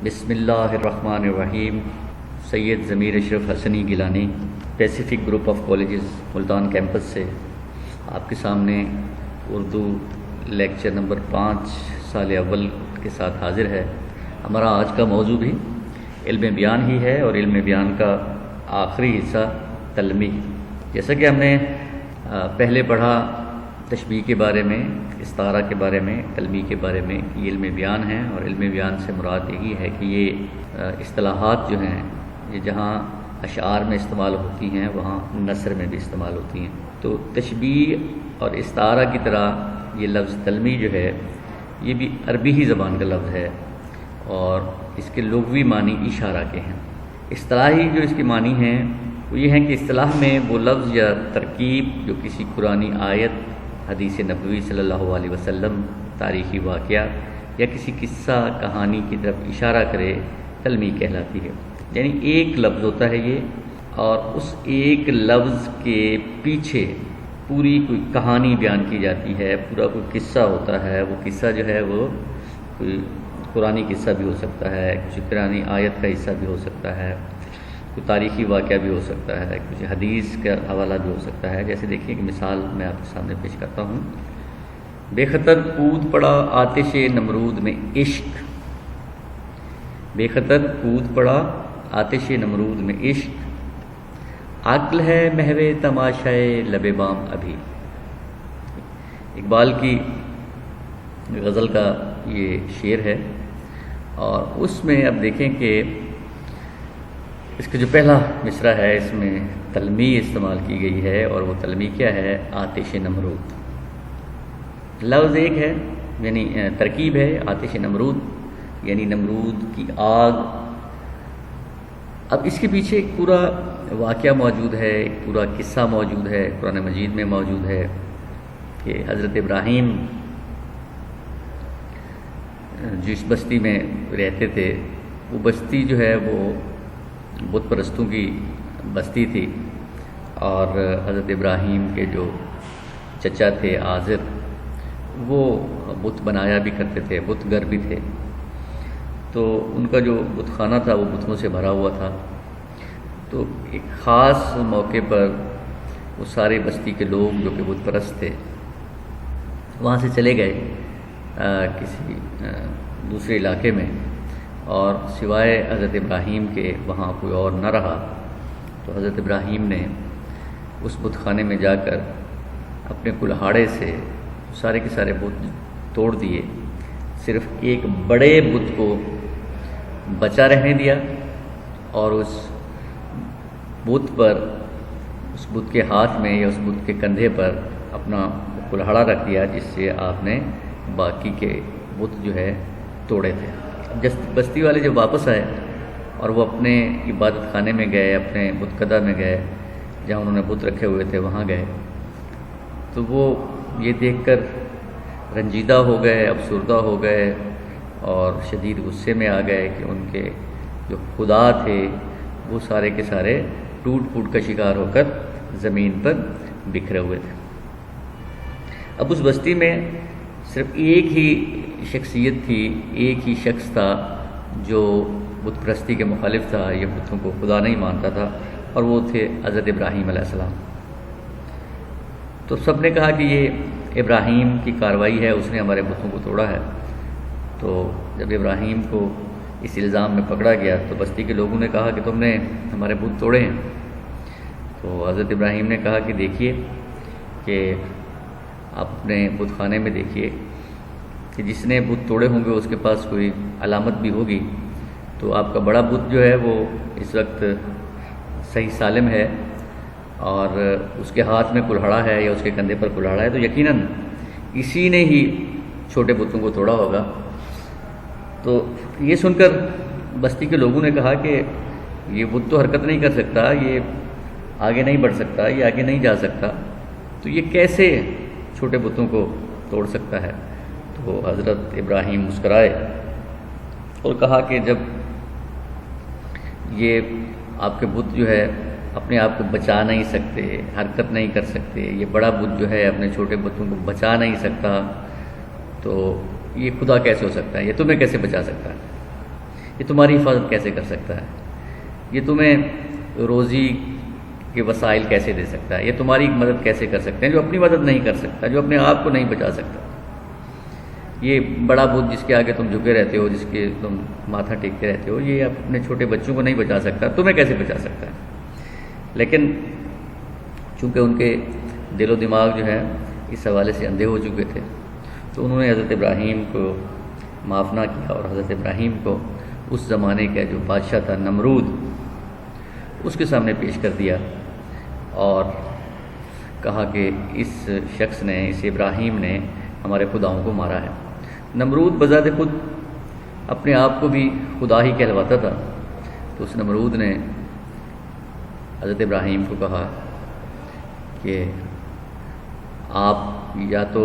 بسم اللہ الرحمن الرحیم۔ Syed Zamir Ashraf Hasni Gilani, Pacific group of colleges Multan campus سے آپ کے سامنے اردو لیکچر نمبر 5 سال اول کے ساتھ حاضر ہے۔ ہمارا آج کا موضوع بھی علم بیان ہی ہے، اور علم بیان کا آخری حصہ تلمیح۔ جیسا کہ ہم نے پہلے پڑھا تشبیہ کے بارے میں، استعارہ کے بارے میں، تلمیح کے بارے میں، یہ علم بیان ہیں، اور علم بیان سے مراد یہی ہے کہ یہ اصطلاحات جو ہیں یہ جہاں اشعار میں استعمال ہوتی ہیں وہاں نثر میں بھی استعمال ہوتی ہیں۔ تو تشبیہ اور استعارہ کی طرح یہ لفظ تلمیح جو ہے یہ بھی عربی ہی زبان کا لفظ ہے، اور اس کے لغوی معنی اشارہ کے ہیں۔ اصطلاحی جو اس کے معنی ہیں وہ یہ ہیں کہ اصطلاح میں وہ لفظ یا ترکیب جو کسی قرآنی آیت، حدیث نبوی صلی اللہ علیہ وسلم، تاریخی واقعہ یا کسی قصہ کہانی کی طرف اشارہ کرے، تلمیح کہلاتی ہے۔ یعنی ایک لفظ ہوتا ہے یہ، اور اس ایک لفظ کے پیچھے پوری کوئی کہانی بیان کی جاتی ہے، پورا کوئی قصہ ہوتا ہے۔ وہ قصہ جو ہے وہ کوئی قرآنی قصہ بھی ہو سکتا ہے، کسی قرآنی آیت کا حصہ بھی ہو سکتا ہے، کوئی تاریخی واقعہ بھی ہو سکتا ہے، کچھ حدیث کا حوالہ بھی ہو سکتا ہے۔ جیسے دیکھیے کہ مثال میں آپ کے سامنے پیش کرتا ہوں۔ بے خطر کود پڑا آتش نمرود میں عشق، بے خطر کود پڑا آتش نمرود میں عشق، عقل ہے محو تماشائے لب بام ابھی۔ اقبال کی غزل کا یہ شعر ہے، اور اس میں اب دیکھیں کہ اس کا جو پہلا مصرع ہے اس میں تلمیح استعمال کی گئی ہے، اور وہ تلمیح کیا ہے؟ آتش نمرود۔ لفظ ایک ہے، یعنی ترکیب ہے آتش نمرود، یعنی نمرود کی آگ۔ اب اس کے پیچھے ایک پورا واقعہ موجود ہے، ایک پورا قصہ موجود ہے، قرآن مجید میں موجود ہے کہ حضرت ابراہیم جس بستی میں رہتے تھے، وہ بستی جو ہے وہ بت پرستوں کی بستی تھی، اور حضرت ابراہیم کے جو چچا تھے آزر، وہ بت بنایا بھی کرتے تھے، بت گر بھی تھے۔ تو ان کا جو بت خانہ تھا وہ بتوں سے بھرا ہوا تھا۔ تو ایک خاص موقع پر وہ سارے بستی کے لوگ جو کہ بت پرست تھے وہاں سے چلے گئے کسی دوسرے علاقے میں، اور سوائے حضرت ابراہیم کے وہاں کوئی اور نہ رہا۔ تو حضرت ابراہیم نے اس بت خانے میں جا کر اپنے کلہاڑے سے سارے کے سارے بت توڑ دیے، صرف ایک بڑے بت کو بچا رہنے دیا، اور اس بت پر، اس بت کے ہاتھ میں یا اس بت کے کندھے پر اپنا کلہاڑا رکھ دیا، جس سے آپ نے باقی کے بت جو ہے توڑے تھے۔ بستی والے جب واپس آئے اور وہ اپنے عبادت خانے میں گئے، اپنے بتکدہ میں گئے جہاں انہوں نے بت رکھے ہوئے تھے، وہاں گئے، تو وہ یہ دیکھ کر رنجیدہ ہو گئے، افسردہ ہو گئے، اور شدید غصے میں آ گئے کہ ان کے جو خدا تھے وہ سارے کے سارے ٹوٹ پھوٹ کا شکار ہو کر زمین پر بکھرے ہوئے تھے۔ اب اس بستی میں صرف ایک ہی شخصیت تھی، ایک ہی شخص تھا جو بت پرستی کے مخالف تھا، یہ بتوں کو خدا نہیں مانتا تھا، اور وہ تھے حضرت ابراہیم علیہ السلام۔ تو سب نے کہا کہ یہ ابراہیم کی کارروائی ہے، اس نے ہمارے بتوں کو توڑا ہے۔ تو جب ابراہیم کو اس الزام میں پکڑا گیا تو بستی کے لوگوں نے کہا کہ تم نے ہمارے بت توڑے ہیں۔ تو حضرت ابراہیم نے کہا کہ دیکھیے کہ آپ اپنے بت خانے میں دیکھیے کہ جس نے بت توڑے ہوں گے اس کے پاس کوئی علامت بھی ہوگی، تو آپ کا بڑا بت جو ہے وہ اس وقت صحیح سالم ہے، اور اس کے ہاتھ میں کلہاڑا ہے یا اس کے کندھے پر کلہاڑا ہے، تو یقیناً اسی نے ہی چھوٹے بتوں کو توڑا ہوگا۔ تو یہ سن کر بستی کے لوگوں نے کہا کہ یہ بت تو حرکت نہیں کر سکتا، یہ آگے نہیں بڑھ سکتا، یہ آگے نہیں جا سکتا، تو یہ کیسے چھوٹے بتوں کو توڑ سکتا ہے؟ تو حضرت ابراہیم مسکرائے اور کہا کہ جب یہ آپ کے بت جو ہے اپنے آپ کو بچا نہیں سکتے، حرکت نہیں کر سکتے، یہ بڑا بت جو ہے اپنے چھوٹے بتوں کو بچا نہیں سکتا، تو یہ خدا کیسے ہو سکتا ہے؟ یہ تمہیں کیسے بچا سکتا ہے؟ یہ تمہاری حفاظت کیسے کر سکتا ہے؟ یہ تمہیں روزی کے وسائل کیسے دے سکتا ہے؟ یہ تمہاری مدد کیسے کر سکتے ہیں جو اپنی مدد نہیں کر سکتا، جو اپنے آپ کو نہیں بچا سکتا؟ یہ بڑا بت جس کے آگے تم جھکے رہتے ہو، جس کے تم ماتھا ٹیکتے رہتے ہو، یہ اپنے چھوٹے بچوں کو نہیں بچا سکتا، تمہیں کیسے بچا سکتا ہے؟ لیکن چونکہ ان کے دل و دماغ جو ہے اس حوالے سے اندھے ہو چکے تھے، تو انہوں نے حضرت ابراہیم کو معاف نہ کیا، اور حضرت ابراہیم کو اس زمانے کا جو بادشاہ تھا نمرود، اس کے سامنے پیش کر دیا اور کہا کہ اس شخص نے، اس ابراہیم نے ہمارے خداؤں کو مارا ہے۔ نمرود بذات خود اپنے آپ کو بھی خدا ہی کہلواتا تھا، تو اس نمرود نے حضرت ابراہیم کو کہا کہ آپ یا تو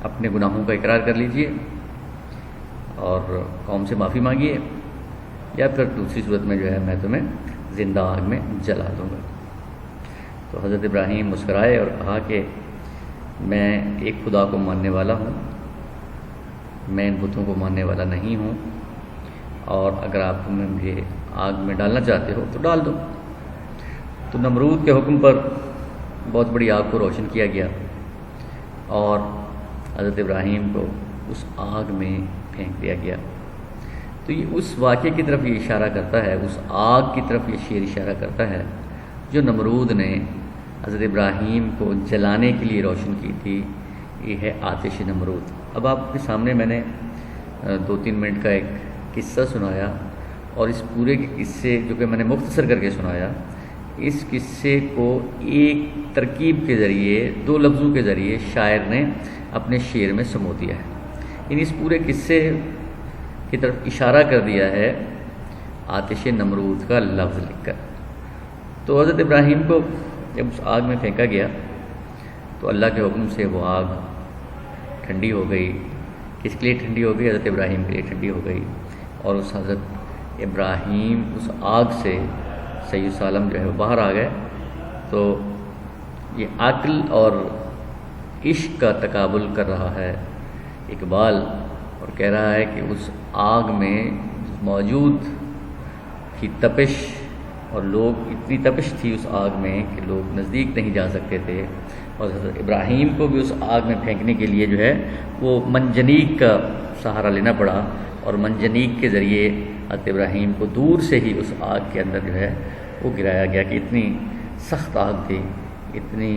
اپنے گناہوں کا اقرار کر لیجئے اور قوم سے معافی مانگیے، یا پھر دوسری صورت میں جو ہے میں تمہیں زندہ آگ میں جلا دوں گا۔ تو حضرت ابراہیم مسکرائے اور کہا کہ میں ایک خدا کو ماننے والا ہوں، میں ان بتوں کو ماننے والا نہیں ہوں، اور اگر آپ مجھے آگ میں ڈالنا چاہتے ہو تو ڈال دو۔ تو نمرود کے حکم پر بہت بڑی آگ کو روشن کیا گیا اور حضرت ابراہیم کو اس آگ میں پھینک دیا گیا۔ تو یہ اس واقعے کی طرف یہ اشارہ کرتا ہے، اس آگ کی طرف یہ شعر اشارہ کرتا ہے جو نمرود نے حضرت ابراہیم کو جلانے کے لیے روشن کی تھی۔ یہ ہے آتش نمرود۔ اب آپ کے سامنے میں نے 2-3 منٹ کا ایک قصہ سنایا، اور اس پورے کے قصے جو کہ میں نے مختصر کر کے سنایا، اس قصے کو ایک ترکیب کے ذریعے، 2 لفظوں کے ذریعے شاعر نے اپنے شعر میں سمو دیا ہے۔ یعنی اس پورے قصے کی طرف اشارہ کر دیا ہے آتش نمرود کا لفظ لکھ کر۔ تو حضرت ابراہیم کو جب اس آگ میں پھینکا گیا تو اللہ کے حکم سے وہ آگ ٹھنڈی ہو گئی۔ کس کے لیے ٹھنڈی ہو گئی؟ حضرت ابراہیم کے لیے ٹھنڈی ہو گئی، اور اس حضرت ابراہیم اس آگ سے صحیح سالم جو ہے وہ باہر آ گئے۔ تو یہ عقل اور عشق کا تقابل کر رہا ہے اقبال، اور کہہ رہا ہے کہ اس آگ میں موجود کی تپش، اور لوگ اتنی تپش تھی اس آگ میں کہ لوگ نزدیک نہیں جا سکتے تھے، اور حضرت ابراہیم کو بھی اس آگ میں پھینکنے کے لیے جو ہے وہ منجنیق کا سہارا لینا پڑا، اور منجنیق کے ذریعے حضرت ابراہیم کو دور سے ہی اس آگ کے اندر جو ہے وہ گرایا گیا کہ اتنی سخت آگ تھی، اتنی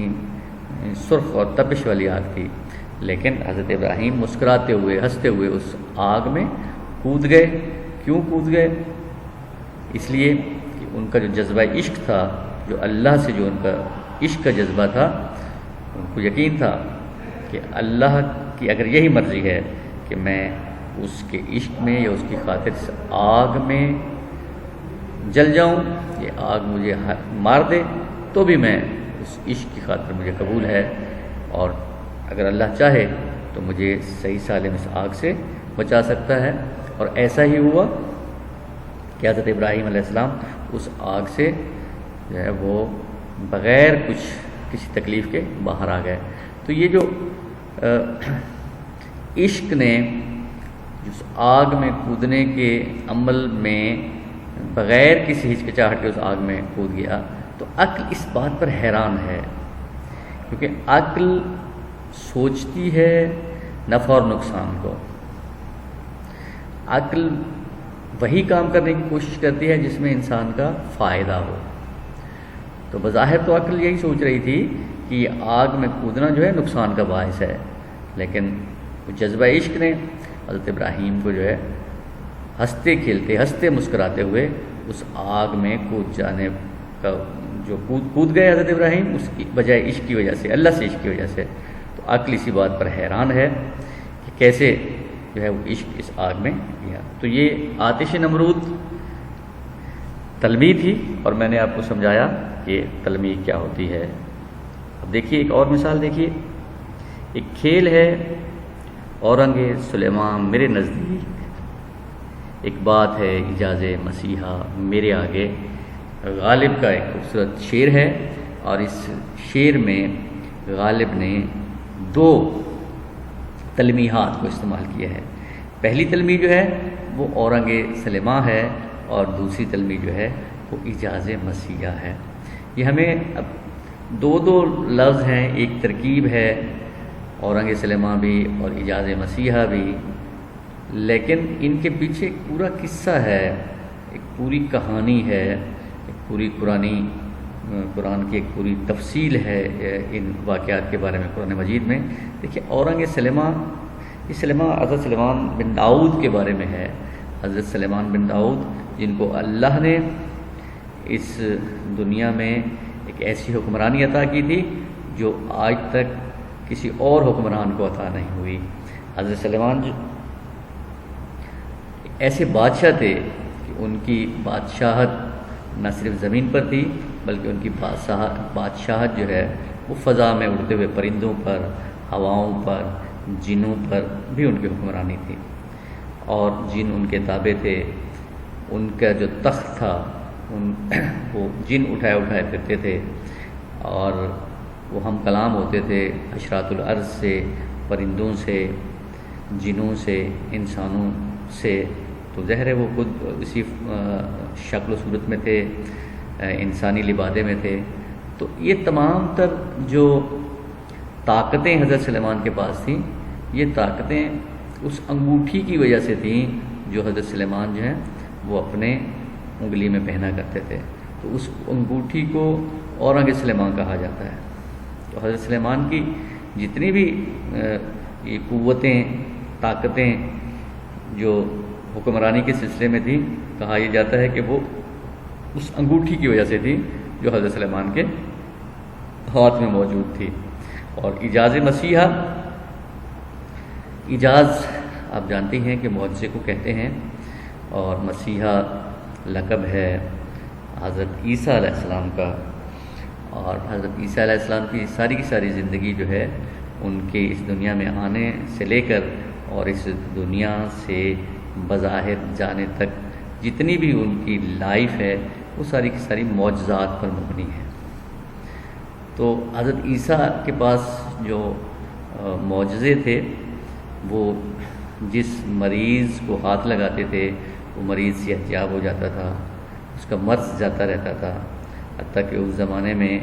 سرخ اور تپش والی آگ تھی۔ لیکن حضرت ابراہیم مسکراتے ہوئے، ہنستے ہوئے اس آگ میں کود گئے۔ کیوں کود گئے؟ اس لیے کہ ان کا جو جذبہ عشق تھا، جو اللہ سے جو ان کا عشق کا جذبہ تھا، ان کو یقین تھا کہ اللہ کی اگر یہی مرضی ہے کہ میں اس کے عشق میں یا اس کی خاطر سے آگ میں جل جاؤں، یہ آگ مجھے مار دے تو بھی میں اس عشق کی خاطر مجھے قبول ہے، اور اگر اللہ چاہے تو مجھے صحیح سالم اس آگ سے بچا سکتا ہے۔ اور ایسا ہی ہوا کہ حضرت ابراہیم علیہ السلام اس آگ سے جو ہے وہ بغیر کسی تکلیف کے باہر آ گئے۔ تو یہ جو عشق نے جس آگ میں کودنے کے عمل میں بغیر کسی ہچکچاہٹ کے اس آگ میں کود گیا، تو عقل اس بات پر حیران ہے، کیونکہ عقل سوچتی ہے نفع اور نقصان کو۔ عقل وہی کام کرنے کی کوشش کرتی ہے جس میں انسان کا فائدہ ہو۔ تو بظاہر تو عقل یہی سوچ رہی تھی کہ یہ آگ میں کودنا جو ہے نقصان کا باعث ہے، لیکن جذبہ عشق نے حضرت ابراہیم کو جو ہے ہنستے کھیلتے، ہنستے مسکراتے ہوئے اس آگ میں کود جانے کا جو کود گئے حضرت ابراہیم، اس کی بجائے عشق کی وجہ سے، اللہ سے عشق کی وجہ سے۔ تو عقل اسی بات پر حیران ہے کہ کیسے جو ہے وہ عشق اس آگ میں گیا۔ تو یہ آتش نمرود تلمیح تھی، اور میں نے آپ کو سمجھایا کہ تلمیح کیا ہوتی ہے۔ اب دیکھیے ایک اور مثال، دیکھیے ایک کھیل ہے اورنگ سلیمان میرے نزدیک، ایک بات ہے اجاز مسیحا میرے آگے، غالب کا ایک خوبصورت شعر ہے، اور اس شعر میں غالب نے 2 تلمیحات کو استعمال کیا ہے۔ پہلی تلمیح جو ہے وہ اورنگ سلیماں ہے، اور دوسری تلمی جو ہے وہ اجاز مسیحا ہے۔ یہ ہمیں اب دو لفظ ہیں، ایک ترکیب ہے اورنگ سلیماں بھی اور اجاز مسیحا بھی، لیکن ان کے پیچھے ایک پورا قصہ ہے، ایک پوری کہانی ہے، ایک پوری قرآن کی ایک پوری تفصیل ہے ان واقعات کے بارے میں قرآن مجید میں۔ دیکھیے اورنگ سلیماں، یہ سلیمان حضرت سلیمان بن داؤد کے بارے میں ہے۔ حضرت سلیمان بن داؤد جن کو اللہ نے اس دنیا میں ایک ایسی حکمرانی عطا کی تھی جو آج تک کسی اور حکمران کو عطا نہیں ہوئی۔ حضرت سلیمان ایسے بادشاہ تھے کہ ان کی بادشاہت نہ صرف زمین پر تھی بلکہ ان کی بادشاہت جو ہے وہ فضا میں اڑتے ہوئے پرندوں پر، ہواؤں پر، جنوں پر بھی ان کی حکمرانی تھی، اور جن ان کے تابع تھے۔ ان کا جو تخت تھا وہ جن اٹھائے پھرتے تھے، اور وہ ہم کلام ہوتے تھے حشرات الارض سے، پرندوں سے، جنوں سے، انسانوں سے۔ تو ظاہر ہے وہ خود اسی شکل و صورت میں تھے، انسانی لبادے میں تھے۔ تو یہ تمام تر جو طاقتیں حضرت سلیمان کے پاس تھیں، یہ طاقتیں اس انگوٹھی کی وجہ سے تھیں جو حضرت سلیمان جو ہیں وہ اپنے انگلی میں پہنا کرتے تھے۔ تو اس انگوٹھی کو اورنگ سلیمان کہا جاتا ہے۔ تو حضرت سلیمان کی جتنی بھی یہ قوتیں، طاقتیں جو حکمرانی کے سلسلے میں تھیں، کہا یہ جاتا ہے کہ وہ اس انگوٹھی کی وجہ سے تھی جو حضرت سلیمان کے ہاتھ میں موجود تھی۔ اور اجاز مسیحا، اجاز آپ جانتے ہیں کہ معجزے کو کہتے ہیں، اور مسیحا لقب ہے حضرت عیسیٰ علیہ السلام کا۔ اور حضرت عیسیٰ علیہ السلام کی ساری زندگی جو ہے ان کے اس دنیا میں آنے سے لے کر اور اس دنیا سے بظاہر جانے تک جتنی بھی ان کی لائف ہے وہ ساری کی ساری معجزات پر مبنی ہے۔ تو حضرت عیسیٰ کے پاس جو معجزے تھے، وہ جس مریض کو ہاتھ لگاتے تھے وہ مریض صحت یاب ہو جاتا تھا، اس کا مرض جاتا رہتا تھا، حتیٰ کہ اس زمانے میں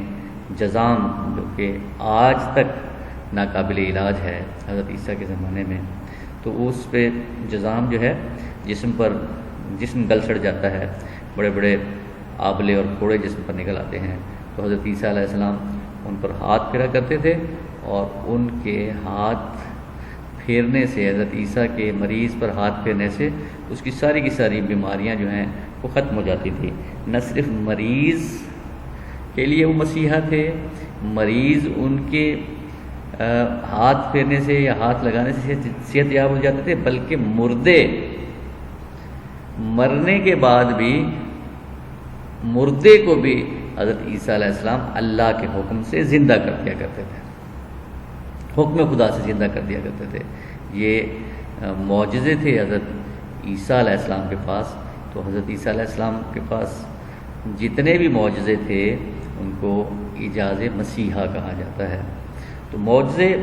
جذام جو کہ آج تک ناقابل علاج ہے حضرت عیسیٰ کے زمانے میں، تو اس پہ جذام جو ہے جسم گل سڑ جاتا ہے، بڑے بڑے آبلے اور پھوڑے جسم پر نکل آتے ہیں۔ تو حضرت عیسیٰ علیہ السلام ان پر ہاتھ پھیرا کرتے تھے، اور ان کے ہاتھ پھیرنے سے، حضرت عیسیٰ کے مریض پر ہاتھ پھیرنے سے اس کی ساری بیماریاں جو ہیں وہ ختم ہو جاتی تھی۔ نہ صرف مریض کے لیے وہ مسیحا تھے، مریض ان کے ہاتھ پھیرنے سے یا ہاتھ لگانے سے صحت یاب ہو جاتے تھے، بلکہ مردے مرنے کے بعد بھی، مردے کو بھی حضرت عیسیٰ علیہ السلام اللہ کے حکم سے زندہ کر دیا کرتے تھے، حکم خدا سے زندہ کر دیا کرتے تھے۔ یہ معجزے تھے حضرت عیسیٰ علیہ السلام کے پاس۔ تو حضرت عیسیٰ علیہ السلام کے پاس جتنے بھی معجزے تھے ان کو اجاز مسیحا کہا جاتا ہے۔ تو معجزے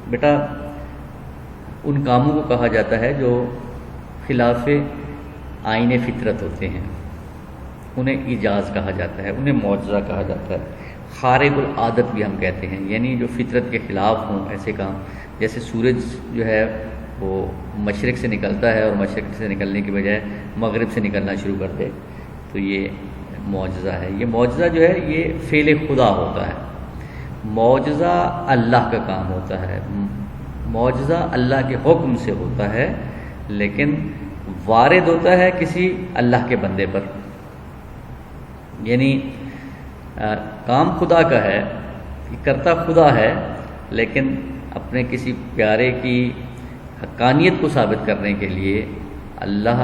بیٹا ان کاموں کو کہا جاتا ہے جو خلاف آئین فطرت ہوتے ہیں، انہیں اجاز کہا جاتا ہے، انہیں معجزہ کہا جاتا ہے۔ خارق العادت بھی ہم کہتے ہیں، یعنی جو فطرت کے خلاف ہوں ایسے کام، جیسے سورج جو ہے وہ مشرق سے نکلتا ہے اور مشرق سے نکلنے کی بجائے مغرب سے نکلنا شروع کر دے، تو یہ معجزہ ہے۔ یہ معجزہ جو ہے یہ فعل خدا ہوتا ہے، معجزہ اللہ کا کام ہوتا ہے، معجزہ اللہ کے حکم سے ہوتا ہے، لیکن وارد ہوتا ہے کسی اللہ کے بندے پر، یعنی کام خدا کا ہے، کرتا خدا ہے، لیکن اپنے کسی پیارے کی حقانیت کو ثابت کرنے کے لیے اللہ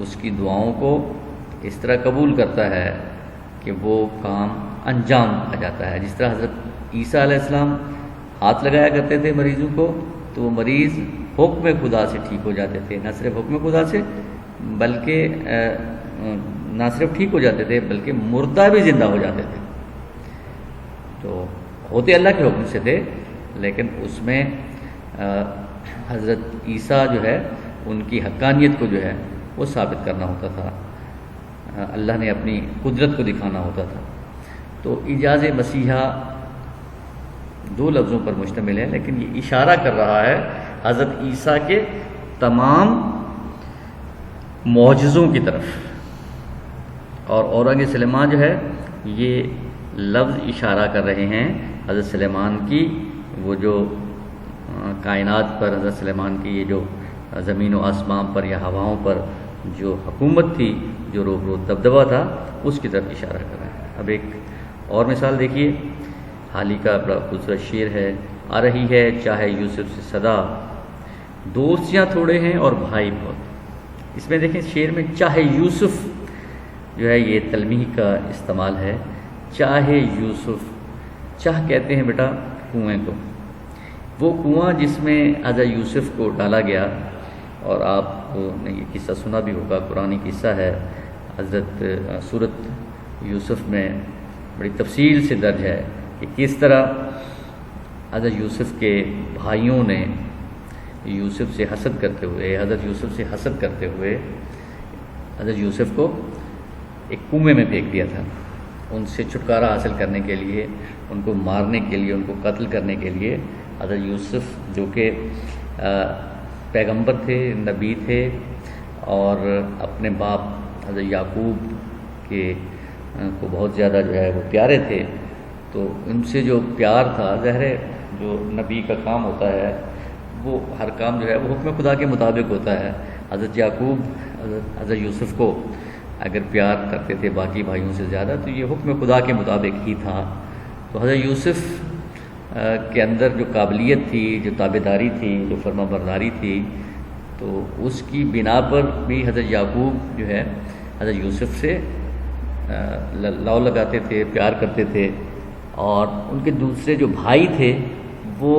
اس کی دعاؤں کو اس طرح قبول کرتا ہے کہ وہ کام انجام آ جاتا ہے۔ جس طرح حضرت عیسیٰ علیہ السلام ہاتھ لگایا کرتے تھے مریضوں کو، تو وہ مریض حکم خدا سے ٹھیک ہو جاتے تھے، نہ صرف حکم خدا سے بلکہ نہ صرف ٹھیک ہو جاتے تھے بلکہ مردہ بھی زندہ ہو جاتے تھے۔ تو ہوتے اللہ کے حکم سے تھے، لیکن اس میں حضرت عیسیٰ جو ہے ان کی حقانیت کو جو ہے وہ ثابت کرنا ہوتا تھا، اللہ نے اپنی قدرت کو دکھانا ہوتا تھا۔ تو ایجاز مسیحا دو لفظوں پر مشتمل ہے، لیکن یہ اشارہ کر رہا ہے حضرت عیسیٰ کے تمام معجزوں کی طرف۔ اور اورنگ سلیمان جو ہے یہ لفظ اشارہ کر رہے ہیں حضرت سلیمان کی وہ جو کائنات پر، حضرت سلیمان کی یہ جو زمین و آسمان پر یا ہواؤں پر جو حکومت تھی، جو روب رو دبدبہ تھا، اس کی طرف اشارہ کر رہے ہیں۔ اب ایک اور مثال دیکھیے، حال ہی کا بڑا خوبصورت شعر ہے، آ رہی ہے چاہے یوسف سے صدا، دوستیاں تھوڑے ہیں اور بھائی بہت۔ اس میں دیکھیں شعر میں چاہے یوسف جو ہے یہ تلمیح کا استعمال ہے، چاہے یوسف۔ چاہ کہتے ہیں بیٹا کنویں کو، وہ کنواں جس میں حضرت یوسف کو ڈالا گیا، اور آپ نے یہ قصہ سنا بھی ہوگا، قرآنی قصہ ہے، حضرت سورت یوسف میں بڑی تفصیل سے درج ہے کہ کس طرح حضرت یوسف کے بھائیوں نے یوسف سے حسد کرتے ہوئے، حضرت یوسف سے حسد کرتے ہوئے حضرت یوسف کو ایک کنویں میں پھینک دیا تھا، ان سے چھٹکارا حاصل کرنے کے لیے، ان کو مارنے کے لیے، ان کو قتل کرنے کے لیے۔ حضرت یوسف جو کہ پیغمبر تھے، نبی تھے، اور اپنے باپ حضرت یعقوب کے کو بہت زیادہ جو ہے وہ پیارے تھے، تو ان سے جو پیار تھا، ظاہر ہے جو نبی کا کام ہوتا ہے وہ ہر کام جو ہے وہ حکم خدا کے مطابق ہوتا ہے۔ حضرت یعقوب حضرت یوسف کو اگر پیار کرتے تھے باقی بھائیوں سے زیادہ، تو یہ حکم خدا کے مطابق ہی تھا۔ تو حضرت یوسف کے اندر جو قابلیت تھی، جو تابعداری تھی، جو فرما برداری تھی، تو اس کی بنا پر بھی حضرت یعقوب جو ہے حضرت یوسف سے لو لگاتے تھے، پیار کرتے تھے، اور ان کے دوسرے جو بھائی تھے وہ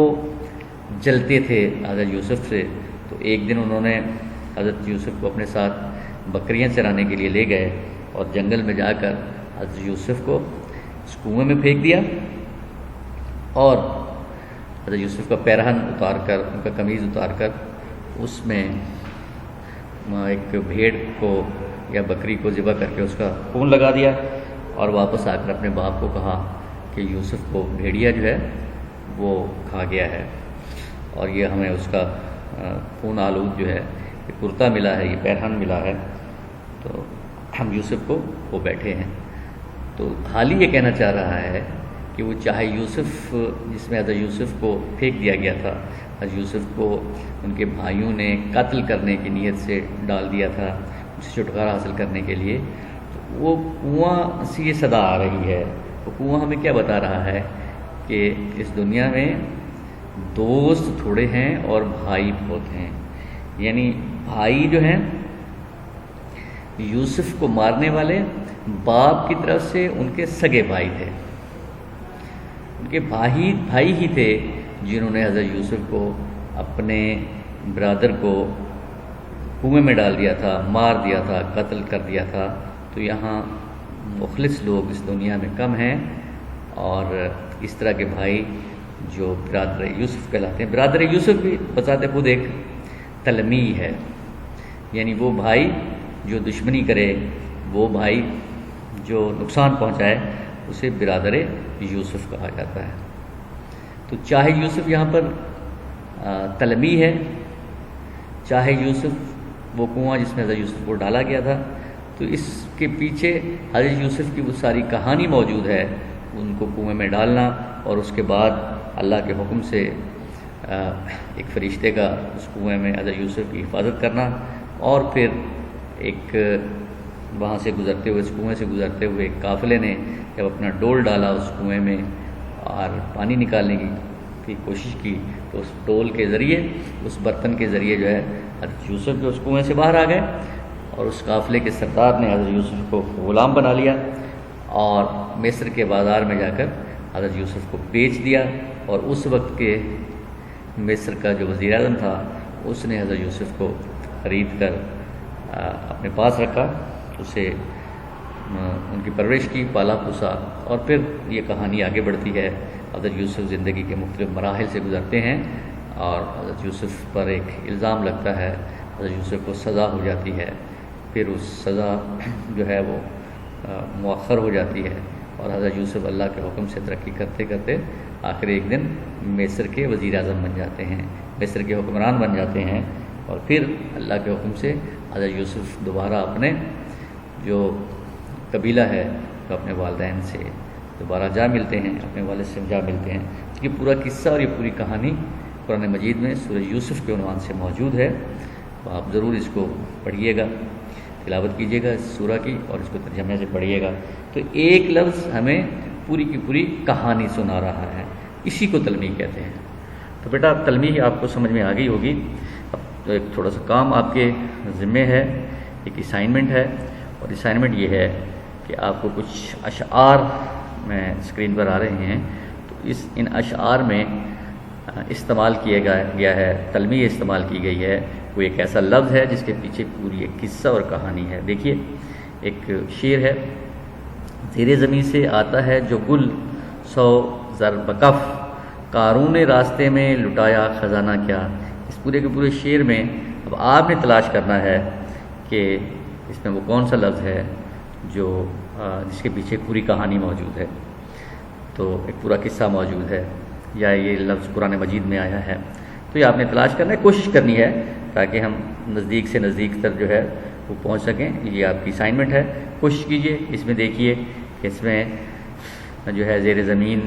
جلتے تھے حضرت یوسف سے۔ تو ایک دن انہوں نے حضرت یوسف کو اپنے ساتھ بکریاں چرانے کے لیے لے گئے، اور جنگل میں جا کر حضرت یوسف کو اس کنویں میں پھینک دیا، اور حضرت یوسف کا پیرہن اتار کر، ان کا قمیض اتار کر اس میں ایک بھیڑ کو یا بکری کو ذبح کر کے اس کا خون لگا دیا، اور واپس آ کر اپنے باپ کو کہا کہ یوسف کو بھیڑیا جو ہے وہ کھا گیا ہے، اور یہ ہمیں اس کا خون آلود جو ہے یہ کرتا ملا ہے، یہ پیرہن ملا ہے، تو ہم یوسف کو وہ بیٹھے ہیں۔ تو حال ہی یہ کہنا چاہ رہا ہے کہ وہ چاہے یوسف جس میں حضرت یوسف کو پھینک دیا گیا تھا، حضرت یوسف کو ان کے بھائیوں نے قتل کرنے کی نیت سے ڈال دیا تھا، اس سے چھٹکارا حاصل کرنے کے لیے، تو وہ کنواں سے یہ صدا آ رہی ہے۔ وہ کنواں ہمیں کیا بتا رہا ہے کہ اس دنیا میں دوست تھوڑے ہیں اور بھائی بہت ہیں۔ یعنی بھائی جو ہیں یوسف کو مارنے والے باپ کی طرف سے ان کے سگے بھائی تھے، ان کے بھائی ہی تھے جنہوں نے حضرت یوسف کو، اپنے برادر کو کنویں میں ڈال دیا تھا، مار دیا تھا، قتل کر دیا تھا۔ تو یہاں مخلص لوگ اس دنیا میں کم ہیں، اور اس طرح کے بھائی جو برادر یوسف کہلاتے ہیں۔ برادر یوسف بھی بذات خود ایک تلمیح ہے، یعنی وہ بھائی جو دشمنی کرے، وہ بھائی جو نقصان پہنچائے، اسے برادر یوسف کہا جاتا ہے۔ تو چاہے یوسف یہاں پر تلمیح ہے، چاہے یوسف وہ کنواں جس میں حضرت یوسف کو ڈالا گیا تھا، تو اس کے پیچھے حضرت یوسف کی وہ ساری کہانی موجود ہے، ان کو کنویں میں ڈالنا، اور اس کے بعد اللہ کے حکم سے ایک فرشتے کا اس کنویں میں حضرت یوسف کی حفاظت کرنا، اور پھر ایک وہاں سے گزرتے ہوئے، اس کنویں سے گزرتے ہوئے ایک قافلے نے جب اپنا ڈول ڈالا اس کنویں میں اور پانی نکالنے کی کوشش کی، تو اس ڈول کے ذریعے، اس برتن کے ذریعے جو ہے حضرت یوسف جو اس کنویں سے باہر آ گئے، اور اس قافلے کے سردار نے حضرت یوسف کو غلام بنا لیا، اور مصر کے بازار میں جا کر حضرت یوسف کو بیچ دیا، اور اس وقت کے مصر کا جو وزیر اعظم تھا اس نے حضرت یوسف کو خرید کر اپنے پاس رکھا، اسے ان کی پرورش کی، پالا پوسا، اور پھر یہ کہانی آگے بڑھتی ہے۔ حضرت یوسف زندگی کے مختلف مراحل سے گزرتے ہیں، اور حضرت یوسف پر ایک الزام لگتا ہے، حضرت یوسف کو سزا ہو جاتی ہے پھر اس سزا جو ہے وہ مؤخر ہو جاتی ہے، اور حضرت یوسف اللہ کے حکم سے ترقی کرتے کرتے آخر ایک دن مصر کے وزیر اعظم بن جاتے ہیں، مصر کے حکمران بن جاتے ہیں، اور پھر اللہ کے حکم سے حضرت یوسف دوبارہ اپنے جو قبیلہ ہے تو اپنے والدین سے دوبارہ جا ملتے ہیں، اپنے والد سے جا ملتے ہیں۔ یہ پورا قصہ اور یہ پوری کہانی قرآن مجید میں سورہ یوسف کے عنوان سے موجود ہے، تو آپ ضرور اس کو پڑھیے گا، تلاوت کیجیے گا اس سورہ کی، اور اس کو ترجمے سے پڑھیے گا۔ تو ایک لفظ ہمیں پوری کی پوری کہانی سنا رہا ہے، اسی کو تلمیح کہتے ہیں۔ تو بیٹا تلمیح آپ کو سمجھ میں آ گئی ہوگی۔ اب تو ایک تھوڑا سا کام آپ کے ذمے ہے، ایک اسائنمنٹ ہے، اور اسائنمنٹ یہ ہے کہ آپ کو کچھ اشعار میں اسکرین پر آ رہے ہیں، تو ان اشعار میں استعمال کیا گیا ہے، تلمیح استعمال کی گئی ہے، کوئی ایک ایسا لفظ ہے جس کے پیچھے پوری ایک قصہ اور کہانی ہے۔ دیکھیے ایک شعر ہے، زیر زمین سے آتا ہے جو گل 100 زر بکف، قارون راستے میں لٹایا خزانہ کیا۔ اس پورے کے پورے شعر میں اب آپ نے تلاش کرنا ہے کہ اس میں وہ کون سا لفظ ہے جو جس کے پیچھے پوری کہانی موجود ہے، تو ایک پورا قصہ موجود ہے، یا یہ لفظ قرآن مجید میں آیا ہے۔ تو یہ آپ نے تلاش کرنا ہے، کوشش کرنی ہے تاکہ ہم نزدیک سے نزدیک تر جو ہے وہ پہنچ سکیں۔ یہ آپ کی اسائنمنٹ ہے، کوشش کیجئے۔ اس میں دیکھیے کہ اس میں جو ہے زیر زمین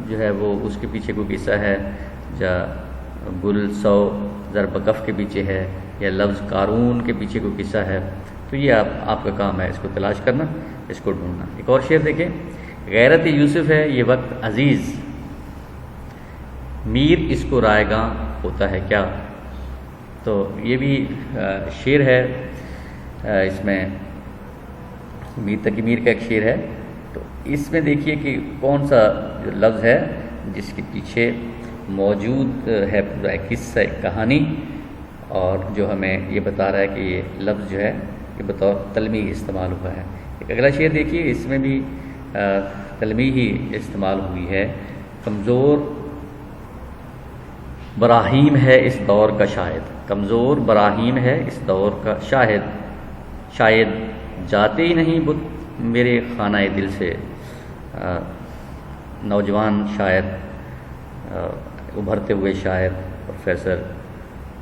جو ہے وہ اس کے پیچھے کوئی قصہ ہے، یا گل 100 زر بکف کے پیچھے ہے، یا لفظ قارون کے پیچھے کوئی قصہ ہے۔ تو یہ آپ کا کام ہے اس کو تلاش کرنا، اس کو ڈھونڈنا۔ ایک اور شعر دیکھیں، غیرت یوسف ہے یہ وقت عزیز، میر اس کو رائے گاں ہوتا ہے کیا۔ تو یہ بھی شعر ہے، اس میں میر تقی میر کا ایک شعر ہے۔ تو اس میں دیکھیے کہ کون سا جو لفظ ہے جس کے پیچھے موجود ہے پورا ایک قصہ، ایک کہانی، اور جو ہمیں یہ بتا رہا ہے کہ یہ لفظ جو ہے یہ بطور تلمیح استعمال ہوا ہے۔ ایک اگلا شعر دیکھیے، اس میں بھی تلمیح ہی استعمال ہوئی ہے، کمزور براہیم ہے اس دور کا شاہد، کمزور براہیم ہے اس دور کا شاید جاتے ہی نہیں بت میرے خانہ دل سے۔ نوجوان شاعر، ابھرتے ہوئے شاعر پروفیسر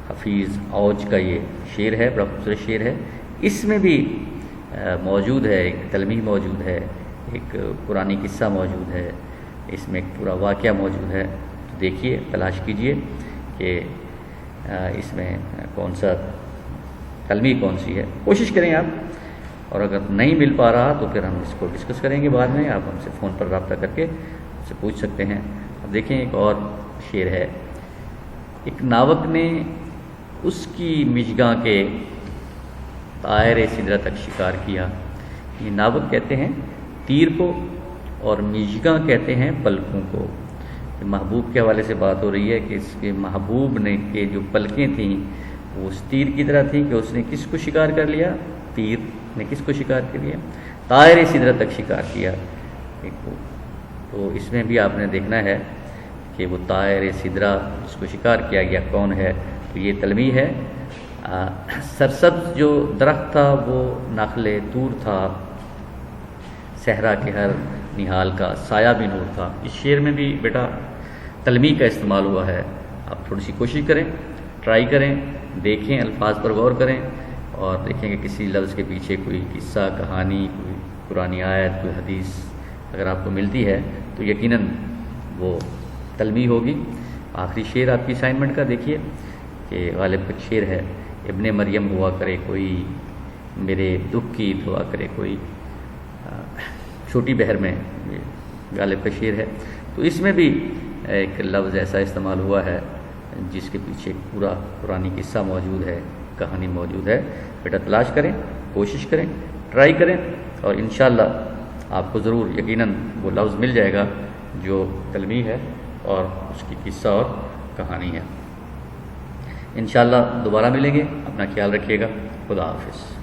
حفیظ اوج کا یہ شعر ہے، بڑا خوبصورت شعر ہے۔ اس میں بھی موجود ہے، ایک تلمیح موجود ہے، ایک قرآنی قصہ موجود ہے، اس میں ایک پورا واقعہ موجود ہے۔ تو دیکھیے، تلاش کیجئے کہ اس میں کون سا تلمیح کون سی ہے، کوشش کریں آپ، اور اگر نہیں مل پا رہا تو پھر ہم اس کو ڈسکس کریں گے بعد میں، آپ ہم سے فون پر رابطہ کر کے ہم سے پوچھ سکتے ہیں۔ اب دیکھیں ایک اور شعر ہے، ایک ناوک نے اس کی مژگاں کے طائر سدرہ تک شکار کیا۔ یہ ناوک کہتے ہیں تیر کو، اور مژگاں کہتے ہیں پلکوں کو۔ محبوب کے حوالے سے بات ہو رہی ہے کہ اس کے محبوب نے کے جو پلکیں تھیں وہ اس تیر کی طرح تھیں کہ اس نے کس کو شکار کر لیا، تیر نے کس کو شکار کر لیا، طائر سدرہ تک شکار کیا۔ تو اس میں بھی آپ نے دیکھنا ہے کہ وہ طائر سدرہ جس کو شکار کیا گیا کون ہے۔ تو یہ تلمیح ہے۔ سرسبز جو درخت تھا وہ نخل طور تھا، صحرا کے ہر نہال کا سایہ بھی نور تھا۔ اس شعر میں بھی بیٹا تلمیح کا استعمال ہوا ہے۔ آپ تھوڑی سی کوشش کریں، ٹرائی کریں، دیکھیں، الفاظ پر غور کریں، اور دیکھیں کہ کسی لفظ کے پیچھے کوئی قصہ، کہانی، کوئی قرآنی آیت، کوئی حدیث اگر آپ کو ملتی ہے تو یقیناً وہ تلمیح ہوگی۔ آخری شعر آپ کی اسائنمنٹ کا دیکھیے کہ غالب کا شعر ہے، ابن مریم ہوا کرے کوئی، میرے دکھ کی دعا کرے کوئی، چھوٹی بہر میں غالب کا شعر ہے۔ تو اس میں بھی ایک لفظ ایسا استعمال ہوا ہے جس کے پیچھے پورا قرآنی قصہ موجود ہے، کہانی موجود ہے۔ بیٹا تلاش کریں، کوشش کریں، ٹرائی کریں، اور انشاءاللہ آپ کو ضرور یقیناً وہ لفظ مل جائے گا جو تلمیح ہے اور اس کی قصہ اور کہانی ہے۔ انشاءاللہ دوبارہ ملیں گے، اپنا خیال رکھیے گا، خدا حافظ۔